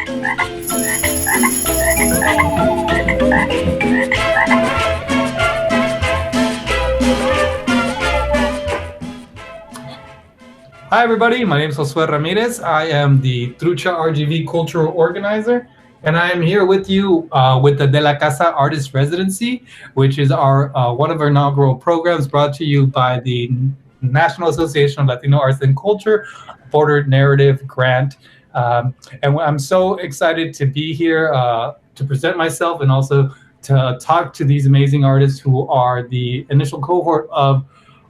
Hi, everybody. My name is Josue Ramirez. I am the Trucha RGV cultural organizer, and I am here with you with the De la Casa Artists residency, which is our one of our inaugural programs brought to you by the National Association of Latino Arts and Culture Border Narrative Grant. And I'm so excited to be here to present myself and also to talk to these amazing artists who are the initial cohort of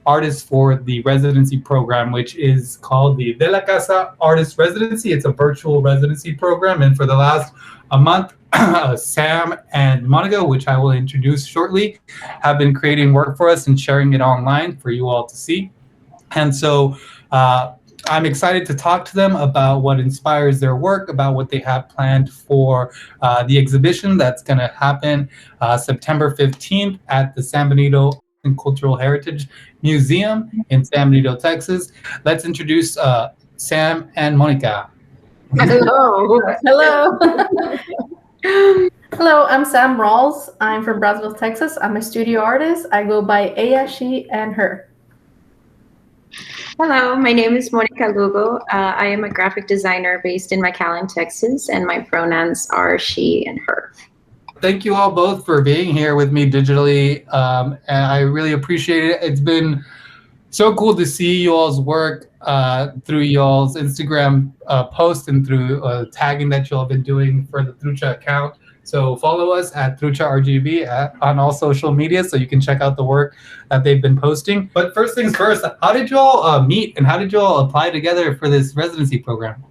artists for the residency program, which is called the De La Casa Artist Residency. It's a virtual residency program, and for the last a month, Sam and Monica, which I will introduce shortly, have been creating work for us and sharing it online for you all to see. And so I'm excited to talk to them about what inspires their work, about what they have planned for the exhibition that's going to happen September 15th at the San Benito and Cultural Heritage Museum in San Benito, Texas. Let's introduce Sam and Monica. Hello. Hello. Hello, I'm Sam Rawls. I'm from Brownsville, Texas. I'm a studio artist. I go by Aya, she, and her. Hello, my name is Monica Lugo. I am a graphic designer based in McAllen, Texas, and my pronouns are she and her. Thank you all both for being here with me digitally, and I really appreciate it. It's been so cool to see you all's work through y'all's Instagram post and through tagging that y'all have been doing for the Trucha account. So follow us at Trucha RGB on all social media so you can check out the work that they've been posting. But first things first, how did y'all meet and how did y'all apply together for this residency program?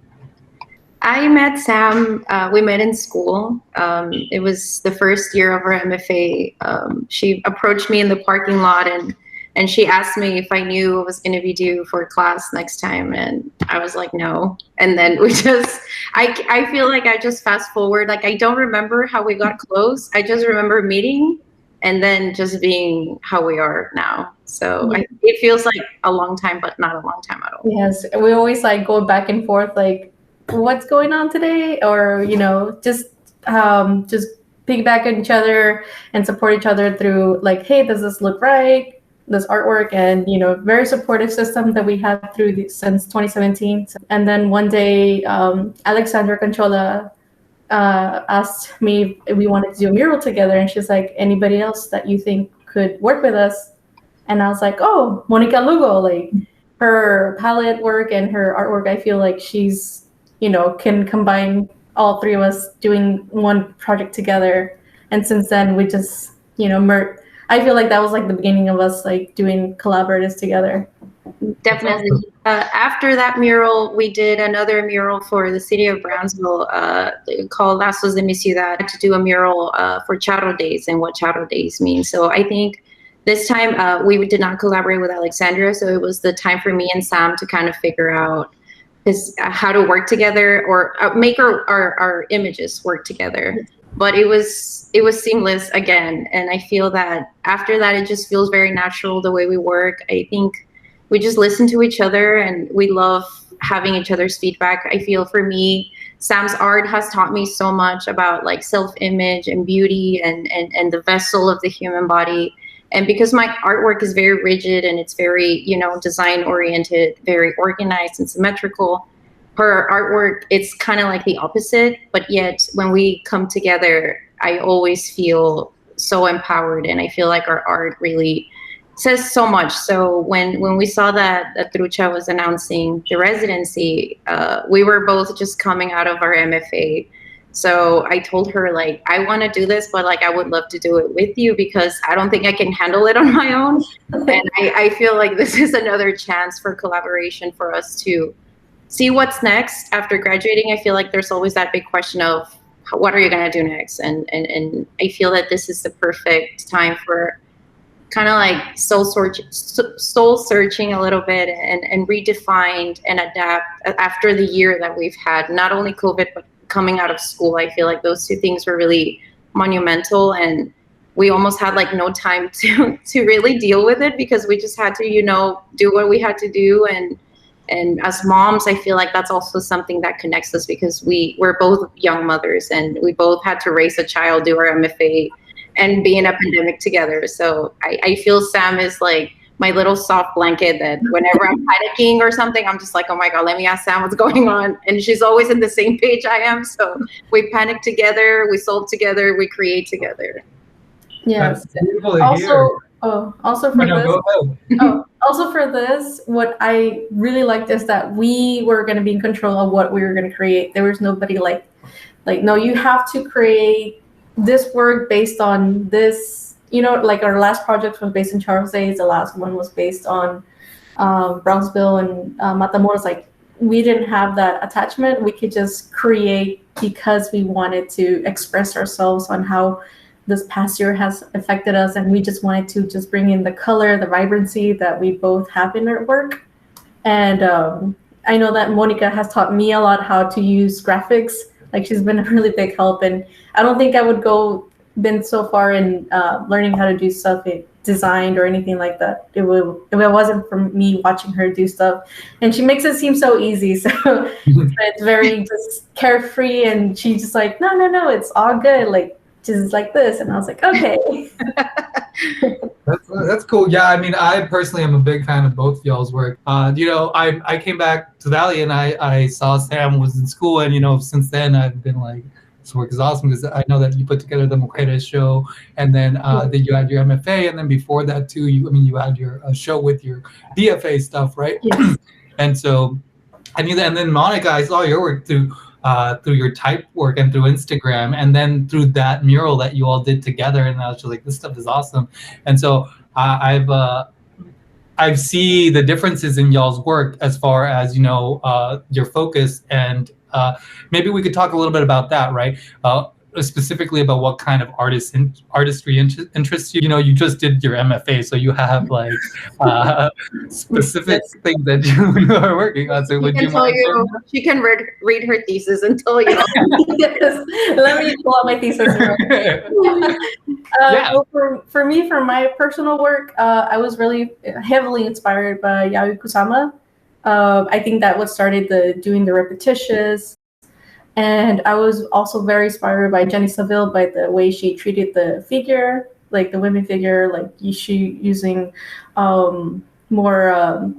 I met Sam, we met in school. It was the first year of our MFA. She approached me in the parking lot and she asked me if I knew I was going to be due for class next time. And I was like, no. And then we just, I feel like I just fast forward. Like, I don't remember how we got close. I just remember meeting and then just being how we are now. So Yeah. it feels like a long time, but not a long time at all. Yes, we always like go back and forth, like, what's going on today? Or, just piggyback on each other and support each other through like, hey, does this look right? This artwork, and very supportive system that we had through since 2017. And then one day, Alexandra Conchola asked me if we wanted to do a mural together, and she's like, anybody else that you think could work with us? And I was like, oh, Monica Lugo, like her palette work and her artwork, I feel like she's, can combine all three of us doing one project together. And since then, we just, I feel like that was like the beginning of us like doing collaboratives together. Definitely. After that mural, we did another mural for the city of Brownsville called Lazos de mi Ciudad to do a mural for Charro Days and what Charro Days mean. So I think this time we did not collaborate with Alexandra. So it was the time for me and Sam to kind of figure out how to work together or make our images work together. But it was seamless again. And I feel that after that, it just feels very natural the way we work. I think we just listen to each other and we love having each other's feedback. I feel for me, Sam's art has taught me so much about like self-image and beauty and the vessel of the human body. And because my artwork is very rigid and it's very, design oriented, very organized and symmetrical, her artwork, it's kind of like the opposite. But yet when we come together, I always feel so empowered. And I feel like our art really says so much. So when we saw that Trucha was announcing the residency, we were both just coming out of our MFA. So I told her, like, I want to do this, but like I would love to do it with you because I don't think I can handle it on my own. And I feel like this is another chance for collaboration for us to see what's next after graduating. I feel like there's always that big question of what are you going to do next? And I feel that this is the perfect time for kind of like soul searching a little bit and redefined and adapt after the year that we've had, not only COVID, but coming out of school. I feel like those two things were really monumental, and we almost had like no time to really deal with it because we just had to, do what we had to do. And And as moms, I feel like that's also something that connects us, because we're both young mothers and we both had to raise a child, do our MFA, and be in a pandemic together. So I feel Sam is like my little soft blanket that whenever I'm panicking or something, I'm just like, oh my God, let me ask Sam what's going on. And she's always in the same page I am. So we panic together, we solve together, we create together. Yes. That's beautiful to hear. Also for No, this. go ahead. Also for this, what I really liked is that we were going to be in control of what we were going to create. There was nobody like, no, you have to create this work based on this. You know, like our last project was based on Charles Days. The last one was based on Brownsville and Matamoros. Like, we didn't have that attachment. We could just create because we wanted to express ourselves on how this past year has affected us, and we just wanted to just bring in the color, the vibrancy that we both have in our work. And I know that Monica has taught me a lot how to use graphics. Like, she's been a really big help, and I don't think I would been so far in learning how to do stuff designed or anything like that. If it wasn't for me watching her do stuff, and she makes it seem so easy. So it's very just carefree, and she's just like, no, it's all good. Like, just like this. And I was like, okay. That's cool. Yeah, I mean, I personally am a big fan of both y'all's work. I came back to Valley and I saw Sam was in school, and since then I've been like, this work is awesome, because I know that you put together the Mujeres show, and then then you had your MFA, and then before that too, you had your show with your BFA stuff, right? Yes. And so, and then Monica, I saw your work through your type work and through Instagram, and then through that mural that you all did together, and I was just like, this stuff is awesome. And so I've seen the differences in y'all's work as far as your focus, and maybe we could talk a little bit about that, right? Specifically about what kind of artistry interests you. You just did your MFA, so you have like specific things that you are working on. So she can read her thesis and tell you. Yes. Let me pull out my thesis. For me, for my personal work, I was really heavily inspired by Yayoi Kusama. I think that what started doing the repetitious. And I was also very inspired by Jenny Saville, by the way she treated the figure, like the women figure, like she using more,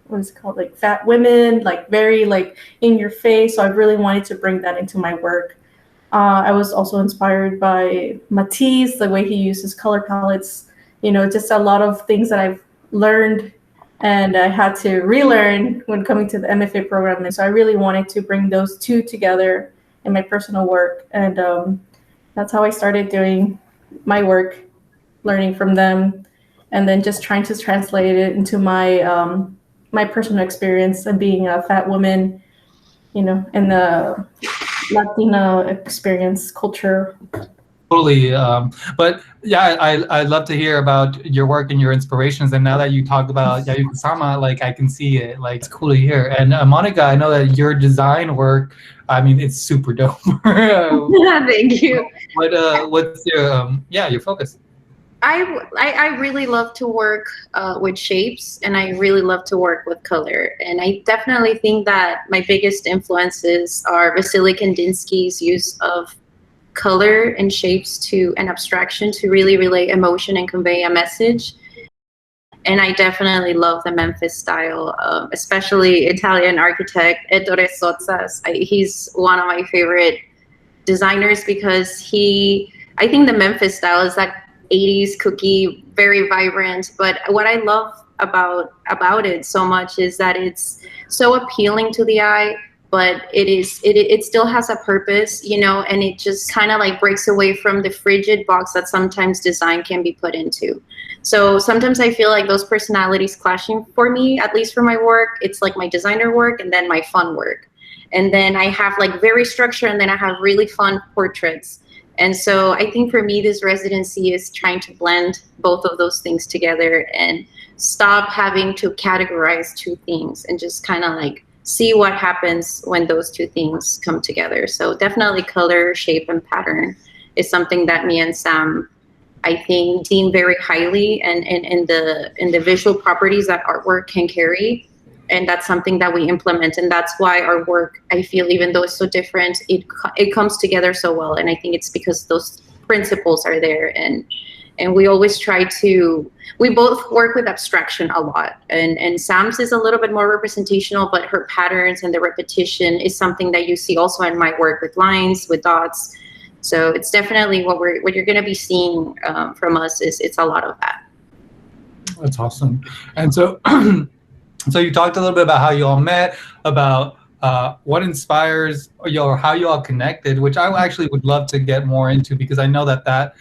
what is it called, like fat women, like very like in your face. So I really wanted to bring that into my work. I was also inspired by Matisse, the way he uses color palettes, just a lot of things that I've learned and I had to relearn when coming to the MFA program. And so I really wanted to bring those two together in my personal work. And that's how I started doing my work, learning from them, and then just trying to translate it into my my personal experience of being a fat woman, in the Latina experience culture. Totally. But yeah, I'd love to hear about your work and your inspirations. And now that you talked about Yayoi Kusama, like I can see it. Like, it's cool to hear. And Monica, I know that your design work, I mean, it's super dope. Thank you. What's your focus? I really love to work with shapes, and I really love to work with color. And I definitely think that my biggest influences are Vasily Kandinsky's use of color and shapes to an abstraction to really relay emotion and convey a message. And I definitely love the Memphis style, especially Italian architect Ettore Sozzas. He's one of my favorite designers because I think the Memphis style is that 80s cookie, very vibrant. But what I love about it so much is that it's so appealing to the eye, but it still has a purpose, and it just kind of like breaks away from the frigid box that sometimes design can be put into. So sometimes I feel like those personalities clashing for me, at least for my work. It's like my designer work and then my fun work. And then I have like very structured, and then I have really fun portraits. And so I think for me, this residency is trying to blend both of those things together and stop having to categorize two things and just kind of like see what happens when those two things come together. So definitely color, shape, and pattern is something that me and Sam, I think, deem very highly, and in the visual properties that artwork can carry. and that's something that we implement, and that's why our work, I feel, even though it's so different, it comes together so well. And I think it's because those principles are there, and we always try to, we both work with abstraction a lot, and Sam's is a little bit more representational, but her patterns and the repetition is something that you see also in my work with lines, with dots. So it's definitely what you're going to be seeing from us is it's a lot of that. That's awesome. And so so you talked a little bit about how you all met, about what inspires you, or how you all connected, which I actually would love to get more into, because I know that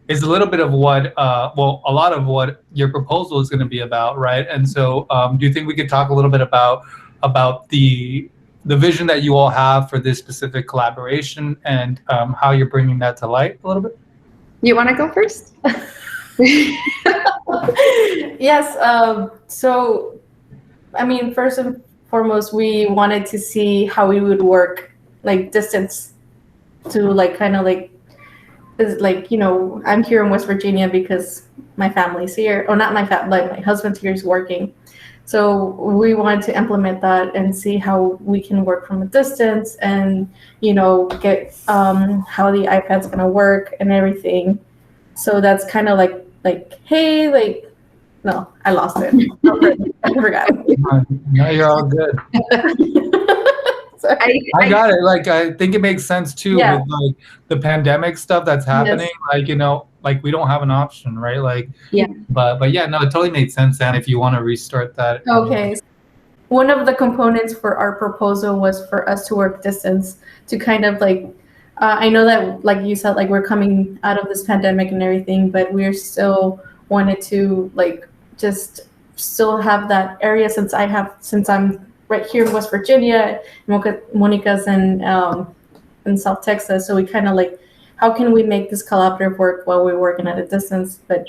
is a little bit of what, well, a lot of what your proposal is going to be about, right? And so do you think we could talk a little bit about the vision that you all have for this specific collaboration, and how you're bringing that to light a little bit? You want to go first? Yes. So, I mean, first and foremost, we wanted to see how we would work, like distance, to like kind of like, is like, you know, I'm here in West Virginia because my family's here, or not my family, like my husband's here is working. So we wanted to implement that and see how we can work from a distance, and, you know, get how the iPad's gonna work and everything. So that's kind of like, hey, like, no, I lost it. I forgot. No, you're all good. I got it. Like, I think it makes sense too, Yeah. with like the pandemic stuff that's happening. Yes. Like, you know, like we don't have an option, right? Like, Yeah. But yeah, no, it totally made sense. And if you want to restart that. Okay. One of the components for our proposal was for us to work distance, to kind of like, I know that, like you said, like we're coming out of this pandemic and everything, but we're still wanted to like just still have that area, since I'm right here in West Virginia, Monica's in South Texas. So we kind of like, how can we make this collaborative work while we're working at a distance? But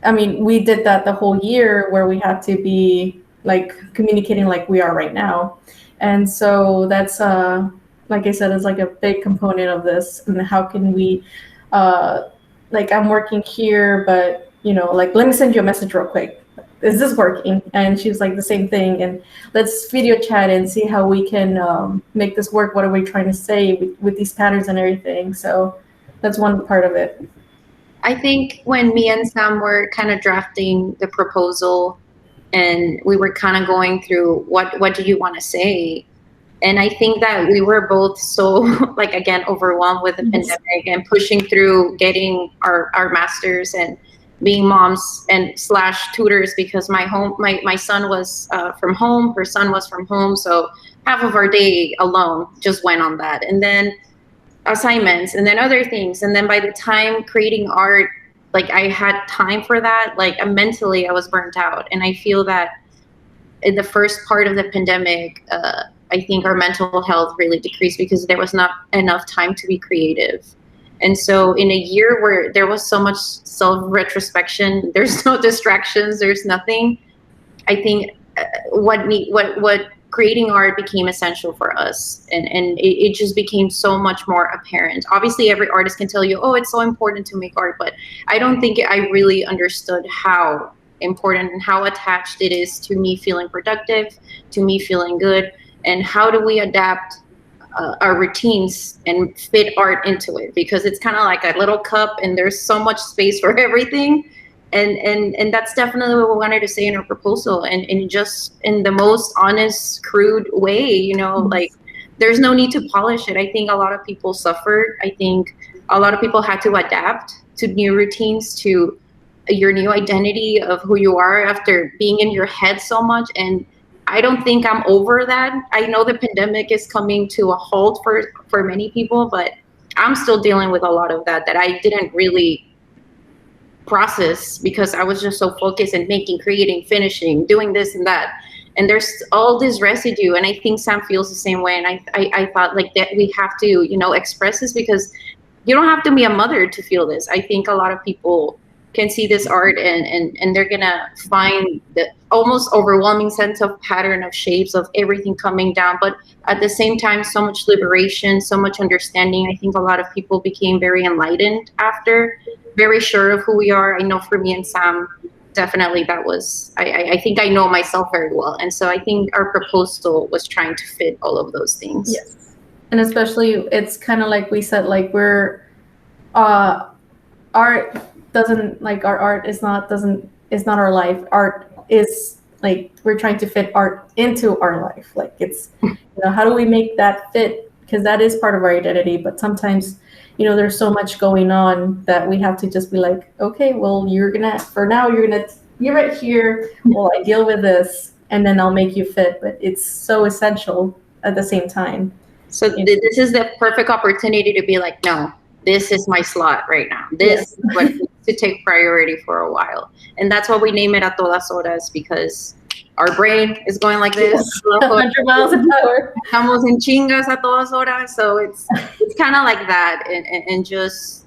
I mean, we did that the whole year, where we had to be like communicating like we are right now. And so that's like I said, is like a big component of this. And how can we like, I'm working here, but, you know, like, let me send you a message real quick, is this working? And she's like, the same thing, and let's video chat and see how we can make this work. What are we trying to say with these patterns and everything? So that's one part of it. I think when me and Sam were kind of drafting the proposal, and we were kind of going through what do you want to say, and I think that we were both so like, again, overwhelmed with the pandemic and pushing through getting our masters and being moms and / tutors, because my son was from home, her son was from home, so half of our day alone just went on that, and then assignments, and then other things, and then by the time creating art, like I had time for that, like mentally I was burnt out. And I feel that in the first part of the pandemic, I think our mental health really decreased because there was not enough time to be creative. And so in a year where there was so much self-retrospection, there's no distractions, there's nothing, I think what creating art became essential for us, and it just became so much more apparent. Obviously, every artist can tell you, oh, it's so important to make art, but I don't think I really understood how important and how attached it is to me feeling productive, to me feeling good, and how do we adapt our routines and fit art into it, because it's kind of like a little cup and there's so much space for everything. And that's definitely what we wanted to say in our proposal, and just in the most honest, crude way, you know, like there's no need to polish it. I think a lot of people suffered. I think a lot of people had to adapt to new routines, to your new identity of who you are after being in your head so much. And I don't think I'm over that. I know the pandemic is coming to a halt for many people, but I'm still dealing with a lot of that I didn't really process because I was just so focused in making, creating, finishing, doing this and that. And there's all this residue. And I think Sam feels the same way. And I thought like that we have to, you know, express this, because you don't have to be a mother to feel this. I think a lot of people can see this art and they're gonna find the almost overwhelming sense of pattern, of shapes, of everything coming down, but at the same time so much liberation, so much understanding. I think a lot of people became very enlightened after, very sure of who we are. I know for me and Sam, definitely that was, I think I know myself very well. And so I think our proposal was trying to fit all of those things. Yes. And especially it's kind of like we said, like we're art doesn't like our art is not our life. Art is like we're trying to fit art into our life. Like it's how do we make that fit, because that is part of our identity, but sometimes there's so much going on that we have to just be like, okay, well, you're gonna be right here while I deal with this, and then I'll make you fit. But it's so essential at the same time. So this is the perfect opportunity to be like, no, this is my slot right now. This is what needs to take priority for a while. And that's why we name it a todas horas, because our brain is going like this. 100 miles an hour. Estamos en chingas a todas horas. So it's kind of like that, and just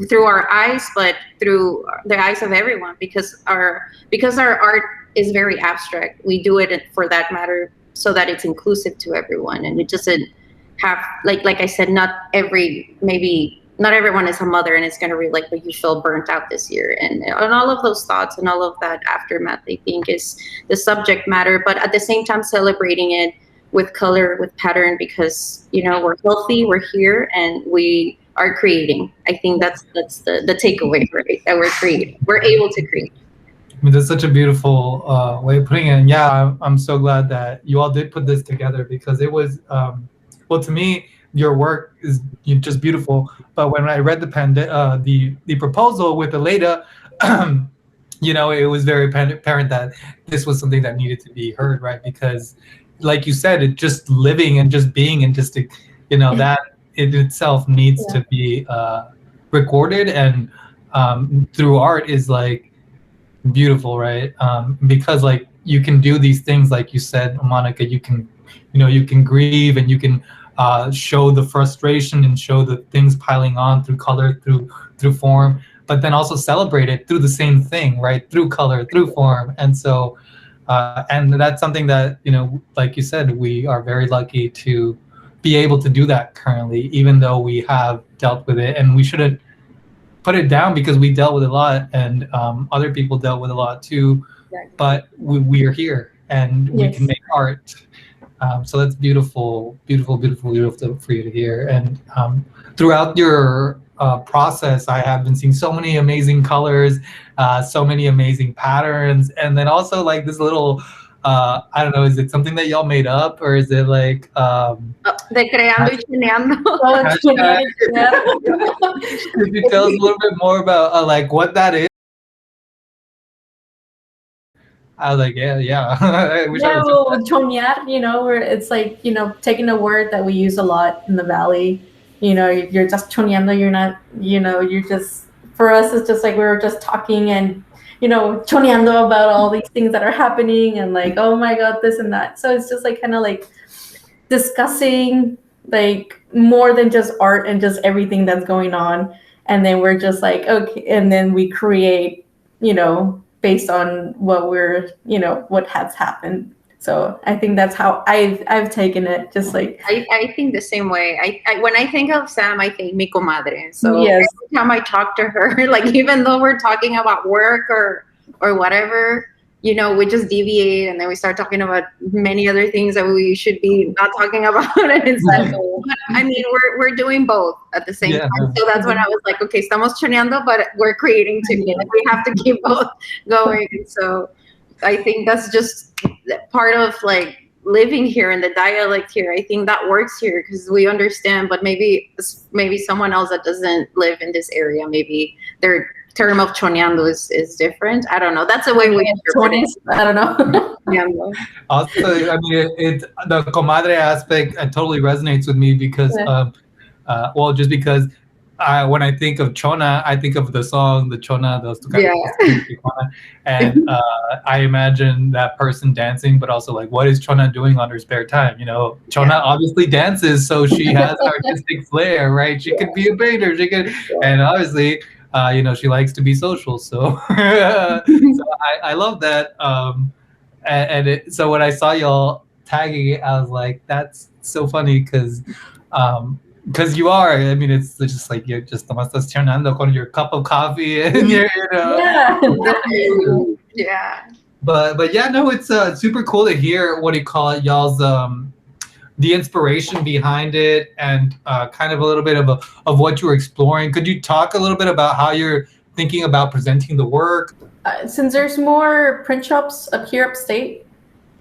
through our eyes, but through the eyes of everyone, because our art is very abstract. We do it for that matter so that it's inclusive to everyone, and it doesn't have like I said, not everyone is a mother and it's going to read like, but you feel burnt out this year, and all of those thoughts and all of that aftermath, I think, is the subject matter, but at the same time celebrating it with color, with pattern, because we're healthy, we're here, and we are creating. I think that's the takeaway, right? That we're creating, we're able to create. I mean, that's such a beautiful way of putting it. And yeah, I'm so glad that you all did put this together, because it was well, to me, your work is just beautiful. But when I read the proposal with Aleda, it was very apparent that this was something that needed to be heard, right? Because, like you said, it just living and just being and just that in itself needs to be recorded, and through art is like beautiful, right? Because like you can do these things, like you said, Monica. You can grieve, and you can show the frustration and show the things piling on through color, through form, but then also celebrate it through the same thing, right? Through color, through form. And so and that's something that like you said, we are very lucky to be able to do that currently, even though we have dealt with it, and we shouldn't put it down, because we dealt with a lot, and other people dealt with a lot too. But we are here, and we can make art. So that's beautiful, beautiful, beautiful, beautiful for you to hear. And throughout your process, I have been seeing so many amazing colors, so many amazing patterns, and then also like this little, I don't know, is it something that y'all made up, or is it like De creando y chineando. Could you tell us a little bit more about like what that is? I was like, yeah. I wish I was chonear, where it's like, taking a word that we use a lot in the Valley. You're just choneando, you're not, you're just, for us, it's just like we were just talking and, choneando about all these things that are happening, and like, oh my God, this and that. So it's just like kind of like discussing like more than just art and just everything that's going on. And then we're just like, okay, and then we create, based on what what has happened. So I think that's how I've taken it. Just like I think the same way. I when I think of Sam, I think mi comadre. So every time I talk to her, like even though we're talking about work or whatever, we just deviate, and then we start talking about many other things that we should be not talking about. And it's like, I mean, we're doing both at the same time. So that's when I was like, okay, estamos choneando, but we're creating too. Like, we have to keep both going. And so I think that's just part of like living here and the dialect here. I think that works here because we understand, but maybe someone else that doesn't live in this area, maybe their term of choneando is different. I don't know. That's the way we interpret it. I don't know. Also, I mean, the comadre aspect totally resonates with me because, just because when I think of Chona, I think of the song, the Chona, and I imagine that person dancing, but also like, what is Chona doing on her spare time? Chona obviously dances, so she has artistic flair, right? She could be a painter, and obviously, she likes to be social. So, so I love that. So when I saw y'all tagging it, I was like, that's so funny because because you are. I mean, it's just like you're just nomás estás cenando con your cup of coffee and Yeah, definitely. Yeah. But yeah, no, it's super cool to hear what do you call it, y'all's the inspiration behind it and kind of a little bit of what you were exploring. Could you talk a little bit about how you're thinking about presenting the work? Since there's more print shops up here upstate,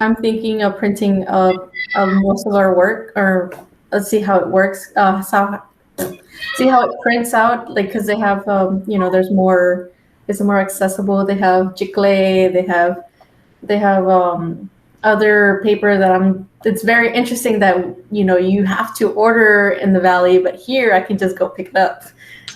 I'm thinking of printing most of our work, or let's see how it works. See how it prints out, like because they have, there's more. It's more accessible. They have chicle. They have other paper that it's very interesting that you have to order in the valley, but here I can just go pick it up.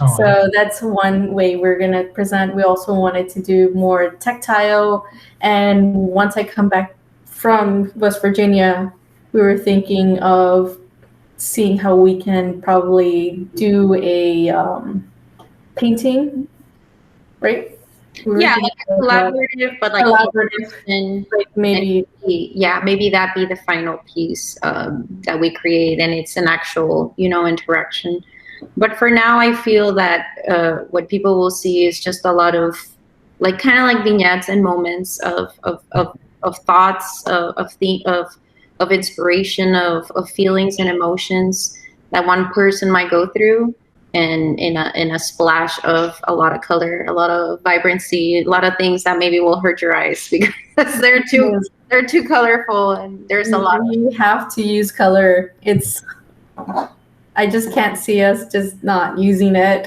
Oh, So that's one way we're gonna present. We also wanted to do more tactile, and once I come back from West Virginia, we were thinking of seeing how we can probably do a painting, right? We were Yeah, thinking like of that. collaborative, but like Collaborative, and like maybe. maybe that be the final piece that we create, and it's an actual interaction. But for now, I feel that what people will see is just a lot of like kind of like vignettes and moments of thoughts of inspiration of feelings and emotions that one person might go through, and in a splash of a lot of color, a lot of vibrancy, a lot of things that maybe will hurt your eyes because they're too colorful, and there's a lot. You have to use color. I just can't see us just not using it.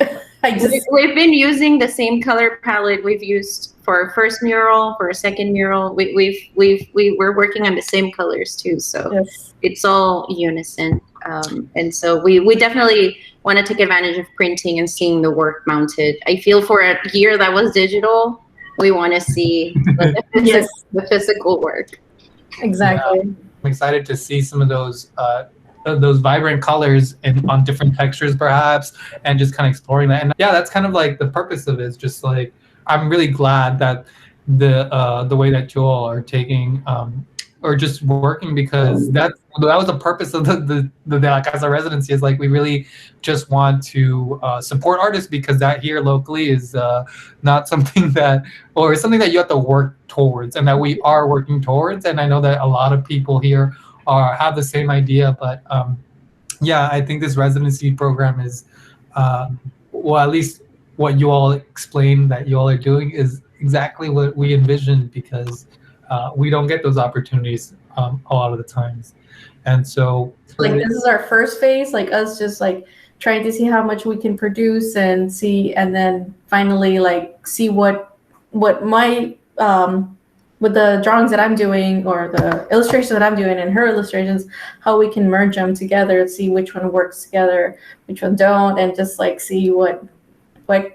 We've been using the same color palette we've used for our first mural, for our second mural. We're working on the same colors too, so Yes. it's all unison. And so we definitely want to take advantage of printing and seeing the work mounted. I feel for a year that was digital, we want to see Yes. the physical work. Exactly. I'm excited to see some of those vibrant colors on different textures perhaps, and just kind of exploring that. And yeah, that's kind of like the purpose of it, is just like I'm really glad that the way that you all are taking or just working, because that was the purpose of the De La Casa residency, is like we really just want to support artists, because that here locally is not something that, or something that you have to work towards, and that we are working towards. And I know that a lot of people here have the same idea, but yeah, I think this residency program is well, at least what you all explained that you all are doing is exactly what we envisioned, because we don't get those opportunities a lot of the times. And so Like this is our first phase, like us just like trying to see how much we can produce and see, and then finally like see what my with the drawings that I'm doing, or the illustrations that I'm doing and her illustrations, how we can merge them together and see which one works together, which one don't, and just like see what fun.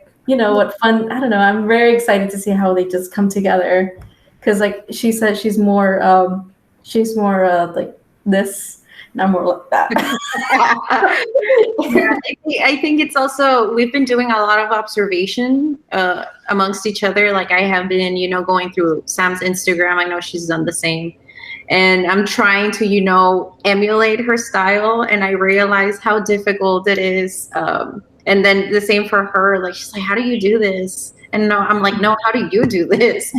I don't know. I'm very excited to see how they just come together, because like she said, she's more like this, and I'm more like that. Yeah, I think it's also, we've been doing a lot of observation amongst each other. Like I have been, going through Sam's Instagram. I know she's done the same. And I'm trying to, emulate her style. And I realize how difficult it is. And then the same for her. Like, she's like, how do you do this? And no, I'm like, no, how do you do this?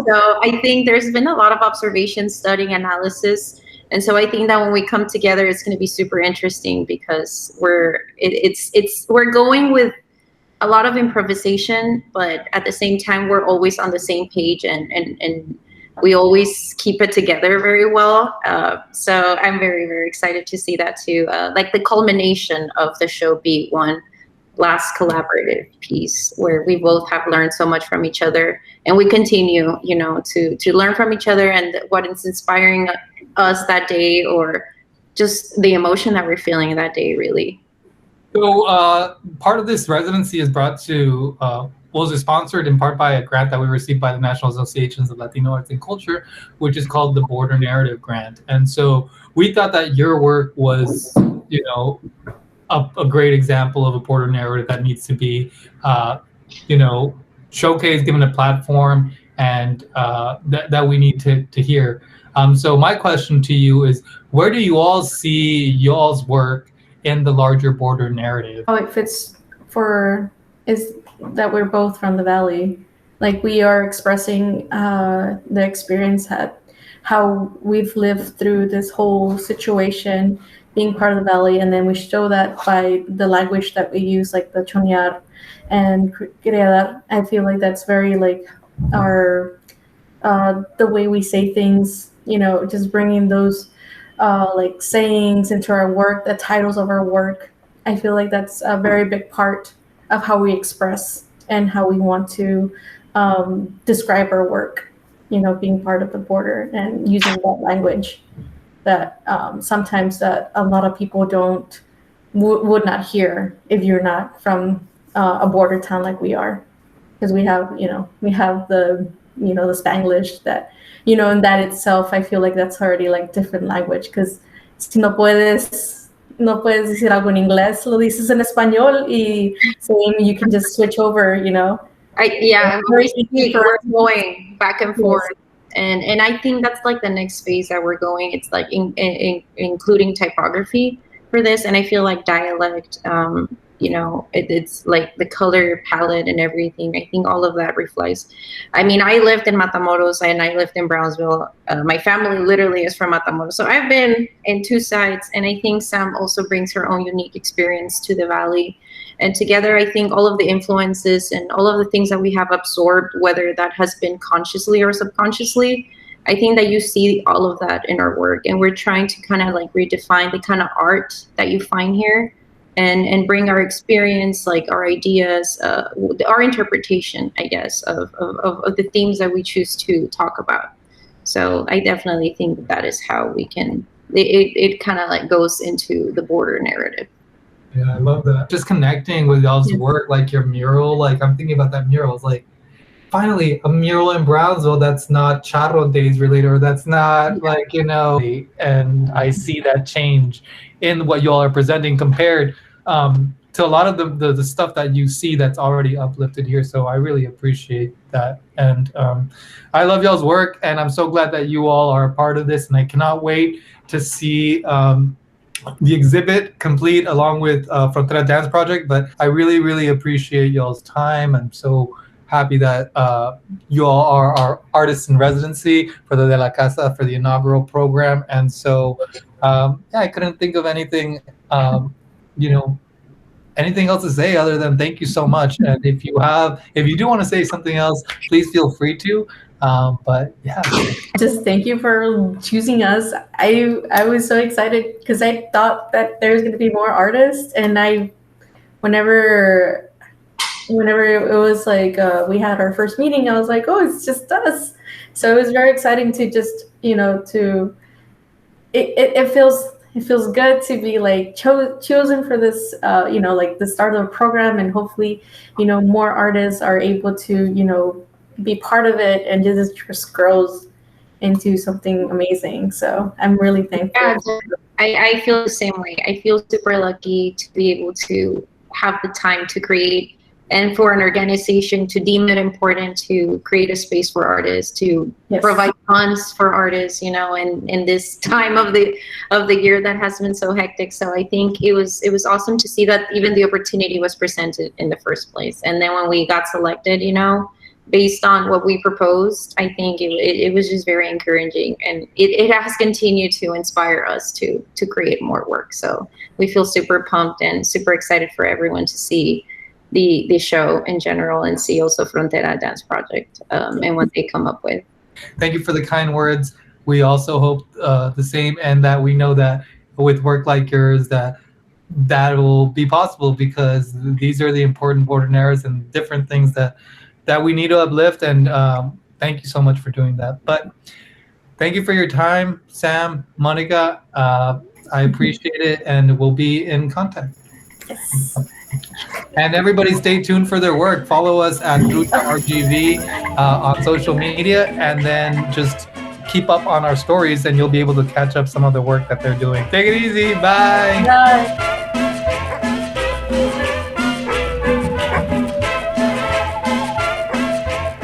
So I think there's been a lot of observation, studying, analysis. And so I think that when we come together, it's going to be super interesting, because we're going with a lot of improvisation, but at the same time, we're always on the same page, and we always keep it together very well. So I'm very, very excited to see that too. Like the culmination of the show be one last collaborative piece where we both have learned so much from each other, and we continue, to learn from each other and what is inspiring us that day, or just the emotion that we're feeling that day, really. So part of this residency is was sponsored in part by a grant that we received by the National Associations of Latino Arts and Culture, which is called the Border Narrative Grant. And so we thought that your work was, a great example of a border narrative that needs to be, showcased, given a platform, and that we need to hear. So my question to you is, where do you all see y'all's work in the larger border narrative? How it fits for is that we're both from the valley. Like we are expressing the experience that how we've lived through this whole situation, being part of the valley, and then we show that by the language that we use, like the choniar and criada. I feel like that's very like our the way we say things. You know, just bringing those like sayings into our work, the titles of our work. I feel like that's a very big part of how we express and how we want to describe our work. You know, being part of the border and using that language that sometimes that a lot of people don't would not hear if you're not from a border town like we are, because we have the the Spanglish that and that itself I feel like that's already like different language, because si no puedes decir algo en inglés, lo dices en español y same, you can just switch over. We're going back and forth. And I think that's like the next phase that we're going. It's like including typography for this, and I feel like dialect. It's like the color palette and everything. I think all of that reflects. I mean, I lived in Matamoros and I lived in Brownsville. My family literally is from Matamoros, so I've been in two sides. And I think Sam also brings her own unique experience to the valley. And together, I think all of the influences and all of the things that we have absorbed, whether that has been consciously or subconsciously, I think that you see all of that in our work. And we're trying to kind of like redefine the kind of art that you find here and bring our experience, like our ideas, our interpretation, I guess, of the themes that we choose to talk about. So I definitely think that is how we can, it kind of like goes into the border narrative. Yeah, I love that. Just connecting with y'all's work, like your mural, like I'm thinking about that mural. It's like, finally, a mural in Brownsville that's not Charro Days related, or that's not like, and I see that change in what y'all are presenting compared to a lot of the stuff that you see that's already uplifted here. So I really appreciate that. And I love y'all's work, and I'm so glad that you all are a part of this, and I cannot wait to see the exhibit complete along with Frontera Dance Project. But I really, really appreciate y'all's time. I'm so happy that you all are our artists in residency for the De La Casa for the inaugural program. And so, I couldn't think of anything, anything else to say other than thank you so much. And if you do want to say something else, please feel free to. But yeah, just thank you for choosing us. I was so excited because I thought that there's going to be more artists, and whenever it was like we had our first meeting, I was like, oh, it's just us. So it was very exciting to just it feels good to be like chosen for this like the start of the program, and hopefully more artists are able to be part of it, and just grows into something amazing. So I'm really thankful. Yeah, I feel the same way. I feel super lucky to be able to have the time to create, and for an organization to deem it important to create a space for artists, to provide funds for artists, and in this time of the year that has been so hectic. So I think it was awesome to see that even the opportunity was presented in the first place. And then when we got selected, based on what we proposed, I think it was just very encouraging, and it has continued to inspire us to create more work. So we feel super pumped and super excited for everyone to see the show in general, and see also Frontera Dance Project and what they come up with. Thank you for the kind words. We also hope the same, and that we know that with work like yours that will be possible, because these are the important border narratives and different things that we need to uplift. And thank you so much for doing that. But thank you for your time, Sam, Monica. I appreciate it, and we'll be in contact. Yes. And everybody stay tuned for their work. Follow us at Trucha RGV on social media, and then just keep up on our stories, and you'll be able to catch up some of the work that they're doing. Take it easy. Bye. Bye.